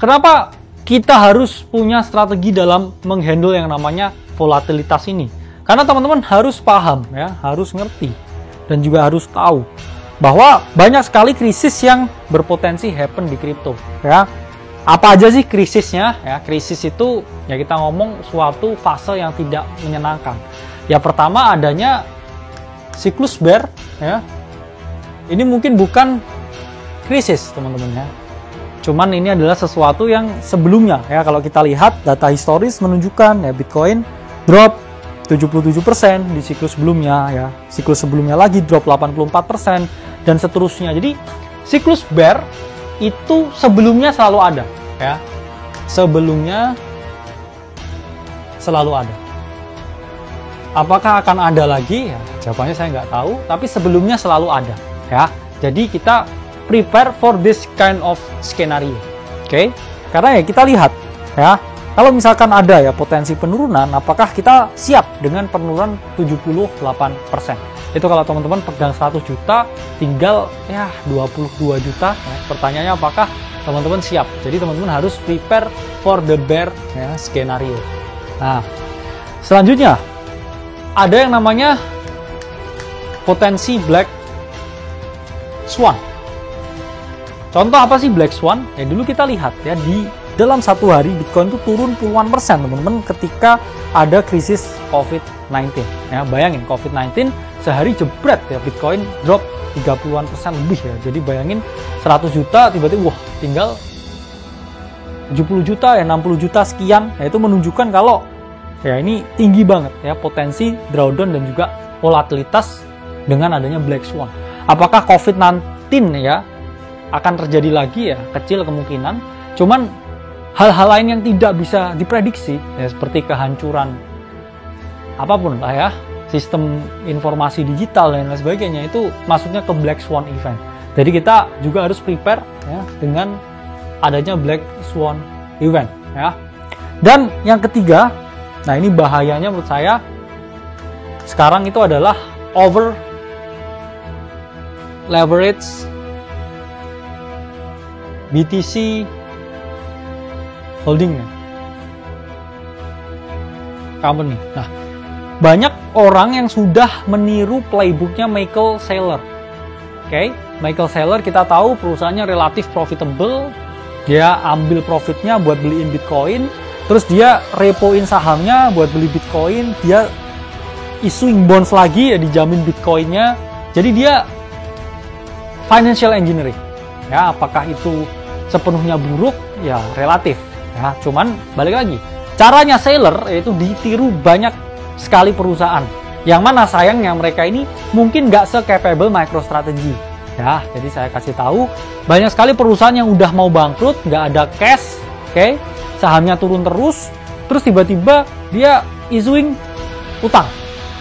kenapa kita harus punya strategi dalam menghandle yang namanya volatilitas ini? Karena teman-teman harus paham ya, harus ngerti dan juga harus tahu bahwa banyak sekali krisis yang berpotensi happen di kripto ya. Apa aja sih krisisnya? Ya, krisis itu ya kita ngomong suatu fase yang tidak menyenangkan. Ya pertama adanya siklus bear ya. Ini mungkin bukan krisis teman-teman ya. Cuman ini adalah sesuatu yang sebelumnya ya, kalau kita lihat data historis menunjukkan ya Bitcoin drop 77% di siklus sebelumnya ya. Siklus sebelumnya lagi drop 84% dan seterusnya. Jadi siklus bear itu sebelumnya selalu ada ya. Sebelumnya selalu ada. Apakah akan ada lagi? Ya, jawabannya saya nggak tahu, tapi sebelumnya selalu ada ya. Jadi kita prepare for this kind of scenario. Oke? Karena ya kita lihat ya, kalau misalkan ada ya potensi penurunan, apakah kita siap dengan penurunan 78%? Itu kalau teman-teman pegang 100 juta, tinggal ya 22 juta. Ya. Pertanyaannya apakah teman-teman siap? Jadi teman-teman harus prepare for the bear ya, skenario. Nah, selanjutnya ada yang namanya potensi black swan. Contoh apa sih black swan? Ya dulu kita lihat ya, di dalam satu hari Bitcoin itu turun puluhan persen teman-teman ketika ada krisis COVID-19. Ya, bayangin COVID-19 sehari jebret ya Bitcoin drop 30-an persen lebih ya. Jadi bayangin 100 juta tiba-tiba wah tinggal 70 juta ya, 60 juta sekian. Ya, itu menunjukkan kalau ya ini tinggi banget ya potensi drawdown dan juga volatilitas dengan adanya black swan. Apakah COVID-19 ya akan terjadi lagi? Ya kecil kemungkinan. Cuman hal-hal lain yang tidak bisa diprediksi ya, seperti kehancuran apapun lah ya, sistem informasi digital dan lain sebagainya, itu masuknya ke black swan event. Jadi kita juga harus prepare ya dengan adanya black swan event ya. Dan yang ketiga, nah ini bahayanya menurut saya sekarang itu adalah over leverage BTC holding company. Nah, banyak orang yang sudah meniru playbooknya Michael Saylor. Oke, Michael Saylor kita tahu perusahaannya relatif profitable. Dia ambil profitnya buat beliin Bitcoin, terus dia repoin sahamnya buat beli Bitcoin, dia issuing bonds lagi ya dijamin Bitcoinnya. Jadi dia financial engineering. Ya, apakah itu sepenuhnya buruk? Ya relatif. Ya, cuman balik lagi, caranya Saylor yaitu ditiru banyak sekali perusahaan. Yang mana sayangnya mereka ini mungkin nggak se-capable MicroStrategy. Ya, jadi saya kasih tahu, banyak sekali perusahaan yang udah mau bangkrut, nggak ada cash, oke, sahamnya turun terus tiba-tiba dia issuing utang.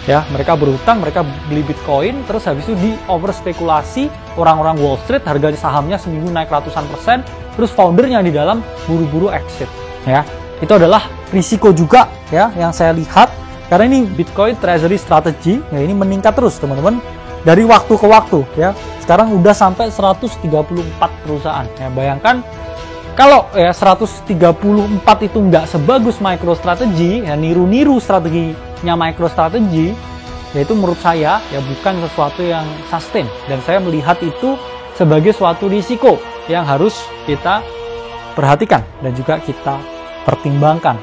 Ya, mereka berutang, mereka beli Bitcoin, terus habis itu di overspekulasi orang-orang Wall Street, harga sahamnya seminggu naik ratusan persen, terus foundernya di dalam buru-buru exit. Ya, itu adalah risiko juga ya yang saya lihat, karena ini Bitcoin Treasury Strategy ya, ini meningkat terus teman-teman dari waktu ke waktu ya. Sekarang udah sampai 134 perusahaan. Ya, bayangkan kalau ya 134 itu nggak sebagus MicroStrategy, ya niru-niru strateginya MicroStrategy, yaitu menurut saya ya bukan sesuatu yang sustain, dan saya melihat itu sebagai suatu risiko yang harus kita perhatikan dan juga kita pertimbangkan.